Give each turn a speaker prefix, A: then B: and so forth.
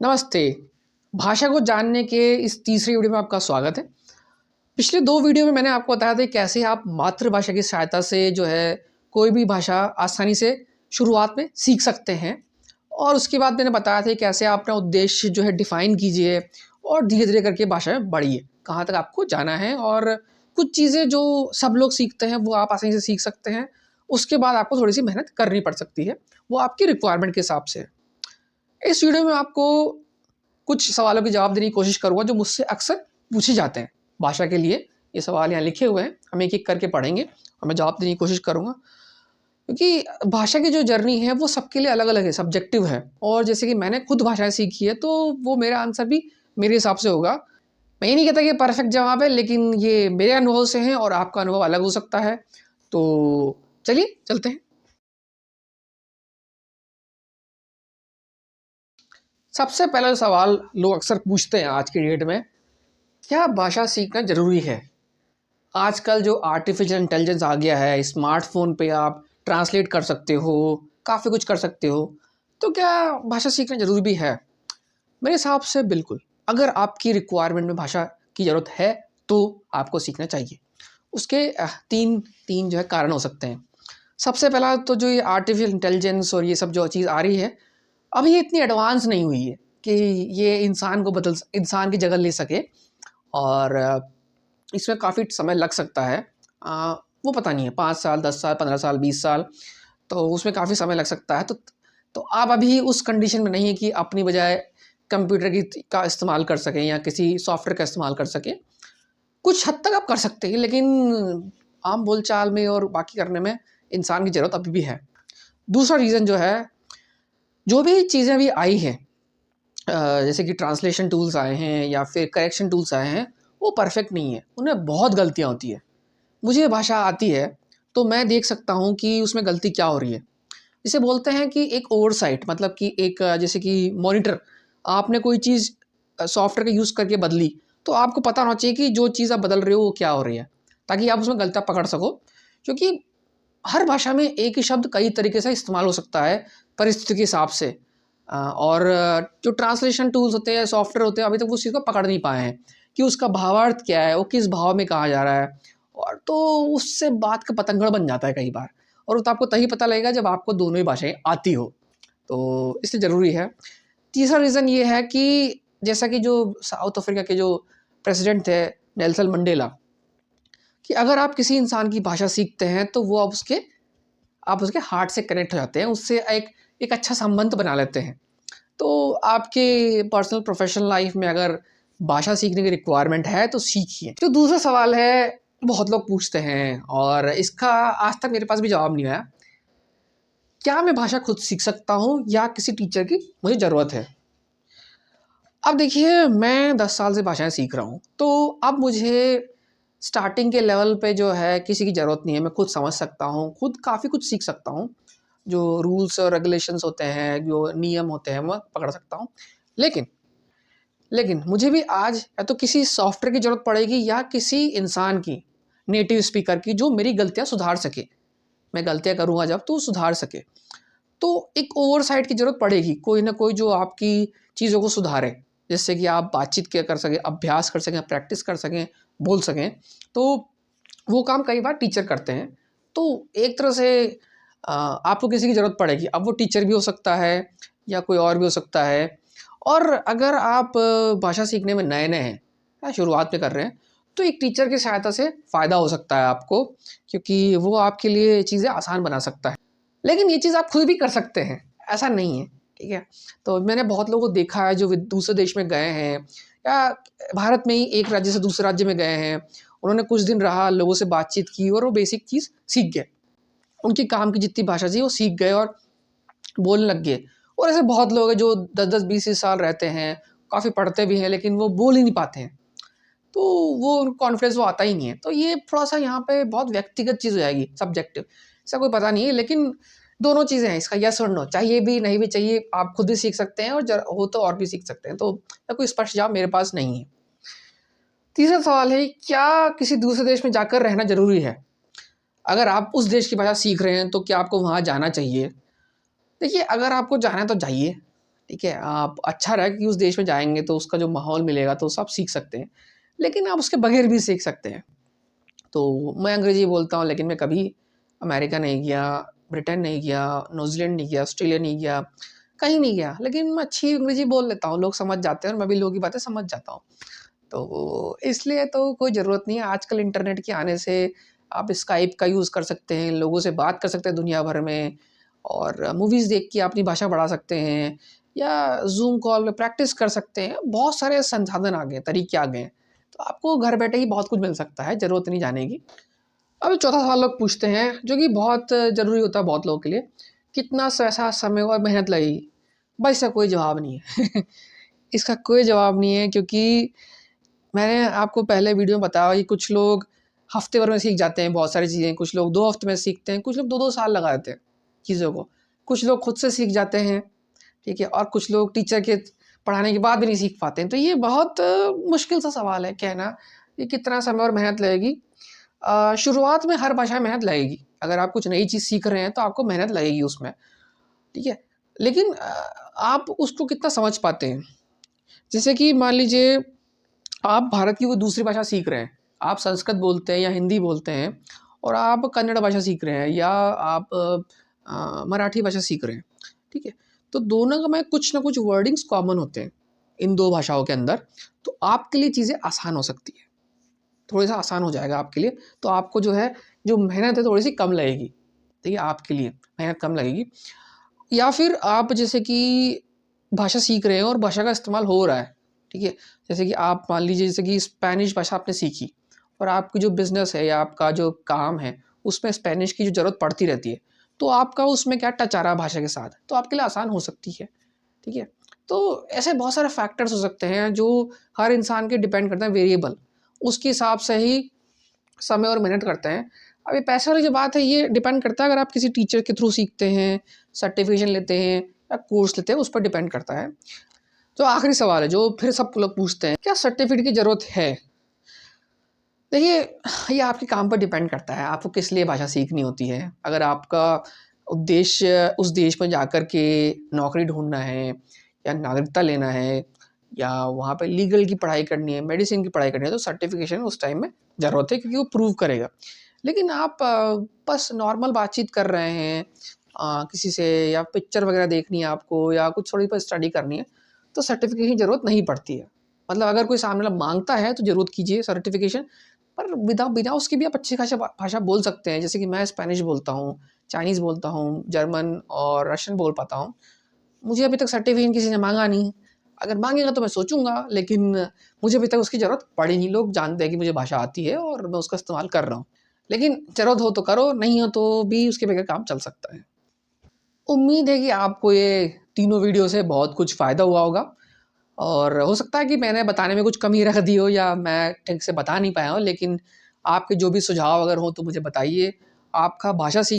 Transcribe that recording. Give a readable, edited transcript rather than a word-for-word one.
A: नमस्ते। भाषा को जानने के इस तीसरी वीडियो में आपका स्वागत है। पिछले 2 वीडियो में मैंने आपको बताया था कैसे आप मातृभाषा की सहायता से जो है कोई भी भाषा आसानी से शुरुआत में सीख सकते हैं। और उसके बाद मैंने बताया था कैसे आप अपना उद्देश्य जो है डिफ़ाइन कीजिए और धीरे-धीरे करके भाषा में बढ़िए। कहाँ तक आपको जाना है और कुछ चीज़ें जो सब लोग सीखते हैं वो आप आसानी से सीख सकते हैं। उसके बाद आपको थोड़ी-सी मेहनत करनी पड़ सकती है। वो आपकी रिक्वायरमेंट के हिसाब से है। इस वीडियो में आपको कुछ सवालों के जवाब देने की कोशिश करूँगा जो मुझसे अक्सर पूछे जाते हैं भाषा के लिए। ये सवाल यहाँ लिखे हुए हैं, हम एक-एक करके पढ़ेंगे और मैं जवाब देने की कोशिश करूँगा। क्योंकि भाषा की जो जर्नी है वो सबके लिए अलग-अलग है, सब्जेक्टिव है। और जैसे कि मैंने खुद भाषाएँ सीखी है तो वो मेरा आंसर भी मेरे हिसाब से होगा। मैं ये नहीं कहता कि ये परफेक्ट जवाब है, लेकिन ये मेरे अनुभव से है और आपका अनुभव अलग हो सकता है। तो चलिए चलते हैं। सबसे पहला सवाल लोग अक्सर पूछते हैं आज की डेट में, क्या भाषा सीखना ज़रूरी है? आजकल जो आर्टिफ़िशियल इंटेलिजेंस आ गया है, स्मार्टफ़ोन पे आप ट्रांसलेट कर सकते हो, काफ़ी कुछ कर सकते हो, तो क्या भाषा सीखना ज़रूरी भी है? मेरे हिसाब से बिल्कुल। अगर आपकी रिक्वायरमेंट में भाषा की ज़रूरत है, तो आपको सीखना चाहिए। उसके 3 जो है कारण हो सकते हैं। सबसे पहला तो जो ये आर्टिफ़िशियल इंटेलिजेंस और ये सब जो चीज़ आ रही है, अभी ये इतनी एडवांस नहीं हुई है कि ये इंसान की जगह ले सके। और इसमें काफ़ी समय लग सकता है। वो पता नहीं है 5 साल, 10 साल, 15 साल, 20 साल, तो उसमें काफ़ी समय लग सकता है। तो आप अभी उस कंडीशन में नहीं है कि अपनी बजाय कंप्यूटर का इस्तेमाल कर सकें या किसी सॉफ्टवेयर का इस्तेमाल कर सकें। कुछ हद तक आप कर सकते हैं, लेकिन आम बोलचाल में और बाकी करने में इंसान की ज़रूरत अभी भी है। दूसरा रीज़न जो है, जो भी चीज़ें अभी आई हैं, जैसे कि ट्रांसलेशन टूल्स आए हैं या फिर करेक्शन टूल्स आए हैं, वो परफेक्ट नहीं है, उनमें बहुत गलतियाँ होती हैं। मुझे भाषा आती है, तो मैं देख सकता हूँ कि उसमें गलती क्या हो रही है। इसे बोलते हैं कि एक ओवरसाइट, मतलब कि एक जैसे कि मॉनिटर, आपने कोई चीज़ सॉफ्टवेयर का यूज़ करके बदली, तो आपको पता होना चाहिए कि जो चीज़ आप बदल रहे हो वो क्या हो रही है, ताकि आप उसमें गलतियाँ पकड़ सको। क्योंकि हर भाषा में एक ही शब्द कई तरीके से इस्तेमाल हो सकता है, परिस्थिति के हिसाब से। और जो ट्रांसलेशन टूल्स होते हैं, सॉफ्टवेयर होते हैं, अभी तक उस चीज़ को पकड़ नहीं पाए हैं कि उसका भावार्थ क्या है, वो किस भाव में कहा जा रहा है। और तो उससे बात का पतंगड़ बन जाता है कई बार। और वो तो आपको तभी पता लगेगा जब आपको दोनों ही भाषाएँ आती हो, तो इसलिए ज़रूरी है। तीसरा रीज़न ये है कि जैसा कि जो साउथ अफ्रीका के जो प्रेसिडेंट थे, नेल्सन मंडेला, कि अगर आप किसी इंसान की भाषा सीखते हैं तो वो आप उसके हार्ट से कनेक्ट हो जाते हैं, उससे एक एक अच्छा संबंध बना लेते हैं। तो आपके पर्सनल प्रोफेशनल लाइफ में अगर भाषा सीखने की रिक्वायरमेंट है तो सीखिए। जो दूसरा सवाल है, बहुत लोग पूछते हैं और इसका आज तक मेरे पास भी जवाब नहीं आया, क्या मैं भाषा खुद सीख सकता हूँ या किसी टीचर की मुझे ज़रूरत है? अब देखिए, मैं 10 साल से भाषाएँ सीख रहा हूँ, तो अब मुझे स्टार्टिंग के लेवल पे जो है किसी की ज़रूरत नहीं है, मैं खुद समझ सकता हूँ, खुद काफ़ी कुछ सीख सकता हूँ। जो रूल्स और रेगुलेशंस होते हैं, जो नियम होते हैं, मैं पकड़ सकता हूँ। लेकिन लेकिन मुझे भी आज या तो किसी सॉफ्टवेयर की ज़रूरत पड़ेगी या किसी इंसान की, नेटिव स्पीकर की, जो मेरी गलतियाँ सुधार सके। मैं गलतियाँ करूँगा जब तो सुधार सके। तो एक ओवरसाइट की ज़रूरत पड़ेगी, कोई ना कोई जो आपकी चीज़ों को सुधारे, जिससे कि आप बातचीत क्या कर सकें, अभ्यास कर सकें, प्रैक्टिस कर सकें, बोल सकें। तो वो काम कई बार टीचर करते हैं। तो एक तरह से आपको किसी की ज़रूरत पड़ेगी। अब वो टीचर भी हो सकता है या कोई और भी हो सकता है। और अगर आप भाषा सीखने में नए-नए हैं या शुरुआत में कर रहे हैं, तो एक टीचर की सहायता से फ़ायदा हो सकता है आपको, क्योंकि वो आपके लिए चीज़ें आसान बना सकता है। लेकिन ये चीज़ आप खुद भी कर सकते हैं, ऐसा नहीं है, ठीक है? तो मैंने बहुत लोगों को देखा है जो दूसरे देश में गए हैं या भारत में ही एक राज्य से दूसरे राज्य में गए हैं। उन्होंने कुछ दिन रहा, लोगों से बातचीत की और वो बेसिक चीज़ सीख गए। उनकी काम की जितनी भाषा थी वो सीख गए और बोलने लग गए। और ऐसे बहुत लोग हैं जो 10-10, 20-20 साल रहते हैं, काफ़ी पढ़ते भी हैं, लेकिन वो बोल ही नहीं पाते हैं। तो वो कॉन्फिडेंस वो आता ही नहीं है। तो ये थोड़ा-सा यहाँ पे बहुत व्यक्तिगत चीज़ हो जाएगी, सब्जेक्टिव। इसका कोई पता नहीं है, लेकिन दोनों चीज़ें हैं, इसका येस और नो, चाहिए भी, नहीं भी चाहिए, आप खुद भी सीख सकते हैं और हो तो और भी सीख सकते हैं। तो इसका कोई स्पष्ट जवाब मेरे पास नहीं है। तीसरा सवाल है, क्या किसी दूसरे देश में जाकर रहना ज़रूरी है? अगर आप उस देश की भाषा सीख रहे हैं, तो क्या आपको वहाँ जाना चाहिए? देखिए, अगर आपको जाना है तो जाइए, ठीक है? आप अच्छा रहेगा कि उस देश में जाएँगे तो उसका जो माहौल मिलेगा तो सब सीख सकते हैं। लेकिन आप उसके बगैर भी सीख सकते हैं। तो मैं अंग्रेज़ी बोलता हूँ लेकिन मैं कभी अमेरिका नहीं गया, ब्रिटेन नहीं गया, न्यूज़ीलैंड नहीं गया, ऑस्ट्रेलिया नहीं गया, कहीं नहीं गया। लेकिन मैं अच्छी अंग्रेज़ी बोल लेता हूँ, लोग समझ जाते हैं और मैं भी लोगों की बातें समझ जाता हूँ। तो इसलिए तो कोई ज़रूरत नहीं है, आजकल इंटरनेट के आने से आप स्काइप का यूज़ कर सकते हैं, लोगों से बात कर सकते हैं दुनिया भर में और मूवीज़ देख के अपनी भाषा बढ़ा सकते हैं या ज़ूम कॉल में प्रैक्टिस कर सकते हैं। बहुत सारे संसाधन आ गए हैं, तरीके आ गए हैं। तो आपको घर बैठे ही बहुत कुछ मिल सकता है, ज़रूरत नहीं जाने की। अब चौथा सवाल लोग पूछते हैं, जो कि बहुत ज़रूरी होता है बहुत लोगों के लिए, कितना ऐसा समय और मेहनत लगेगी? भाई इसका कोई जवाब नहीं है। इसका कोई जवाब नहीं है क्योंकि मैंने आपको पहले वीडियो में बताया कि कुछ लोग हफ्ते भर में सीख जाते हैं बहुत सारी चीज़ें, कुछ लोग 2 हफ्ते में सीखते हैं, कुछ लोग 2-2 साल लगा देते हैं चीज़ों को। कुछ लोग खुद से सीख जाते हैं, ठीक है? और कुछ लोग टीचर के पढ़ाने के बाद भी नहीं सीख पाते हैं। तो ये बहुत मुश्किल सा सवाल है कहना कि कितना समय और मेहनत लगेगी। शुरुआत में हर भाषा में मेहनत लगेगी। अगर आप कुछ नई चीज़ सीख रहे हैं तो आपको मेहनत लगेगी उसमें, ठीक है? लेकिन आप उसको कितना समझ पाते हैं? जैसे कि मान लीजिए आप भारत की कोई दूसरी भाषा सीख रहे हैं, आप संस्कृत बोलते हैं या हिंदी बोलते हैं और आप कन्नड़ भाषा सीख रहे हैं या आप मराठी भाषा सीख रहे हैं, ठीक है? तो दोनों का में कुछ ना कुछ वर्डिंग्स कॉमन होते हैं, इन 2 भाषाओं के अंदर, तो आपके लिए चीज़ें आसान हो सकती है, थोड़ा-सा आसान हो जाएगा आपके लिए। तो आपको जो है, जो मेहनत है थोड़ी-सी कम लगेगी, ठीक है? आपके लिए मेहनत कम लगेगी। या फिर आप जैसे कि भाषा सीख रहे हैं और भाषा का इस्तेमाल हो रहा है, ठीक है? जैसे कि आप मान लीजिए जैसे कि स्पेनिश भाषा आपने सीखी और आपकी जो बिज़नेस है या आपका जो काम है, उसमें स्पेनिश की जो ज़रूरत पड़ती रहती है, तो आपका उसमें क्या टच आ रहा है भाषा के साथ, तो आपके लिए आसान हो सकती है, ठीक है? तो ऐसे बहुत सारे फैक्टर्स हो सकते हैं जो हर इंसान के डिपेंड करते हैं वेरिएबल, उसके हिसाब से ही समय और मेहनत करते हैं। अब ये पैसे वाली जो बात है ये डिपेंड करता है अगर आप किसी टीचर के थ्रू सीखते हैं, सर्टिफ़िकेशन लेते हैं या कोर्स लेते हैं उस पर डिपेंड करता है। जो आखिरी सवाल है जो फिर सब लोग पूछते हैं, क्या सर्टिफ़िकेट की ज़रूरत है? देखिए, ये आपके काम पर डिपेंड करता है, आपको किस लिए भाषा सीखनी होती है। अगर आपका उद्देश्य उस देश में जाकर के नौकरी ढूँढना है या नागरिकता लेना है या वहाँ पे लीगल की पढ़ाई करनी है, मेडिसिन की पढ़ाई करनी है, तो सर्टिफ़िकेशन उस टाइम में ज़रूरत है क्योंकि वो प्रूव करेगा। लेकिन आप बस नॉर्मल बातचीत कर रहे हैं किसी से या पिक्चर वगैरह देखनी है आपको या कुछ थोड़ी बहुत स्टडी करनी है, तो सर्टिफ़िकेशन की ज़रूरत नहीं पड़ती है। मतलब अगर कोई सामने वाला माँगता है तो ज़रूर कीजिए सर्टिफ़िकेशन, पर बिना बिना उसके भी आप अच्छी खासा भाषा बोल सकते हैं। जैसे कि मैं स्पेनिश बोलता हूँ, चाइनीज़ बोलता हूँ, जर्मन और रशियन बोल पाता हूँ। मुझे अभी तक सर्टिफ़िकेशन किसी ने माँगा नहीं। अगर माँगेगा तो मैं सोचूँगा, लेकिन मुझे अभी तक उसकी ज़रूरत पड़ी नहीं। लोग जानते हैं कि मुझे भाषा आती है और मैं उसका इस्तेमाल कर रहा हूँ। लेकिन ज़रूरत हो तो करो, नहीं हो तो भी उसके बगैर काम चल सकता है। उम्मीद है कि आपको ये तीनों वीडियो से बहुत कुछ फ़ायदा हुआ होगा और हो सकता है कि मैंने बताने में कुछ कमी रख दी हो या मैं ठीक से बता नहीं पाया हूँ, लेकिन आपके जो भी सुझाव अगर हों तो मुझे बताइए। आपका भाषा सीख